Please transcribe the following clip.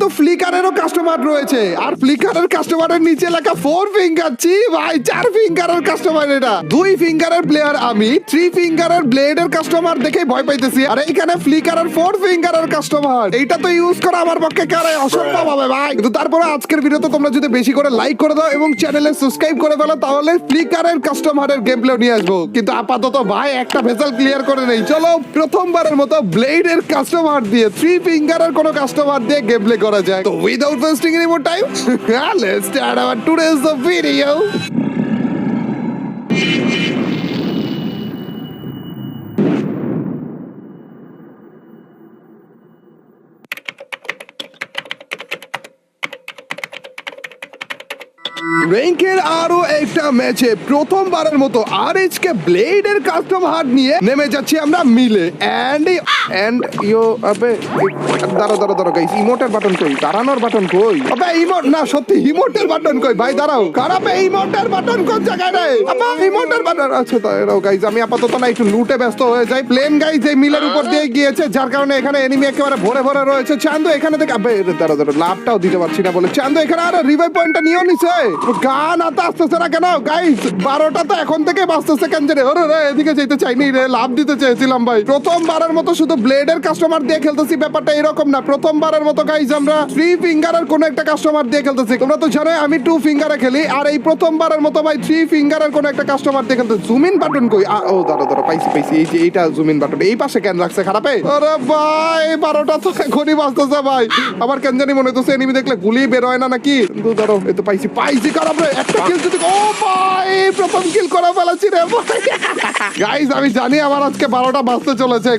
কিন্তু ফ্লিকারেরও কাস্টমার রয়েছে, আর ফ্লিকারের কাস্টমারের নিচে লেখা 4 ফিঙ্গার। ভাই 4 ফিঙ্গারের কাস্টমার, এটা 2 ফিঙ্গারের প্লেয়ার আমি, 3 ফিঙ্গারের ব্লেডের কাস্টমার দেখে ভয় পাইতেছি, আর এখানে ফ্লিকারের 4 ফিঙ্গারের কাস্টমার। এইটা তো ইউজ করা আমার পক্ষে কারে অসম্ভব হবে ভাই। কিন্তু তারপরে আজকের ভিডিওতে তোমরা যদি বেশি করে লাইক করে দাও এবং চ্যানেলে সাবস্ক্রাইব করে ফেলো, তাহলে ফ্লিকারের কাস্টমারের গেম প্লে নিয়ে আসবো। কিন্তু আপাতত ভাই একটা ভেসেল ক্লিয়ার করে নেই। চলো প্রথমবারের মতো ব্লেডের কাস্টমার দিয়ে 3 ফিঙ্গারের কোনো কাস্টমার দিয়ে গেম প্লে করা যায়। তো without wasting any more time, let's start our today's video. র্যাঙ্কের আরো একটা ম্যাচে প্রথমবারের মতো আরএইচ কে ব্লেডের কাস্টম হার্ট নিয়ে নেমে যাচ্ছি আমরা মিলে। এন্ড ইউ আবে দাঁড়াও গাইস, ইমোটের বাটন কই? দাঁড়ানোর বাটন কই? আবে ইমোট না, সত্যি ইমোটের বাটন কই? ভাই দাঁড়াও, খারাপ ইমোটের বাটন কোন জায়গায় রে? আবে ইমোটের বাটন, আচ্ছা দাঁড়াও গাইস, আমি আপাতত না একটু লুটে ব্যস্ত হয়ে যাই। প্লেন গাইস এই মিলের উপর দিয়ে গিয়েছে, যার কারণে এখানে এনিমি একেবারে ভরে ভরে রয়েছে। চান্দু এখানে থেকে, আবে দাঁড়াও লাভটাও দিতে পারছি না বলে চান্দু এখানে আর রিভাইভ পয়েন্টটা নিয়েও নিছে। গান আতে আসতেছে না কেন গাইস? 12টা তো এখন থেকে বাঁচতেছে কেন রে? ওরে রে, এদিকে যেতে চাইনি রে, লাভ দিতে চেয়েছিলাম ভাই। প্রথমবারের মতো শুধু ব্লেডের কাস্টমার দিয়ে খেলতেছি, ব্যাপারটা এরকম না। প্রথমবারের মতো গাইস আমরা 3 ফিঙ্গারের কোন একটা কাস্টমার দিয়ে খেলতেছি। তোমরা তো জানোই আমি 2 ফিঙ্গারে খেলি, আর এই প্রথমবারের মতো ভাই 3 ফিঙ্গারের কোন একটা কাস্টমার দিয়ে খেলতেছি। জুম ইন বাটন কই? ও দাঁড়াও পাইছি, এই যে এইটা জুম ইন বাটন। এই পাশে কেন রাখছে খারাপে? আরে ভাই 12টা তো এখনই বাঁচতেছে ভাই। আবার কেন জানি মনে হচ্ছে এনিমি দেখলে গুলি বের হয় না নাকি? দাঁড়াও, এই তো পাইছি খারাপ রে। একটা কিল যদি, ও ভাই প্রথম কিল করা ফেলেছি রে ভাই। গাইস আমি জানি আমার আজকে 12টা বাজতে চলেছে।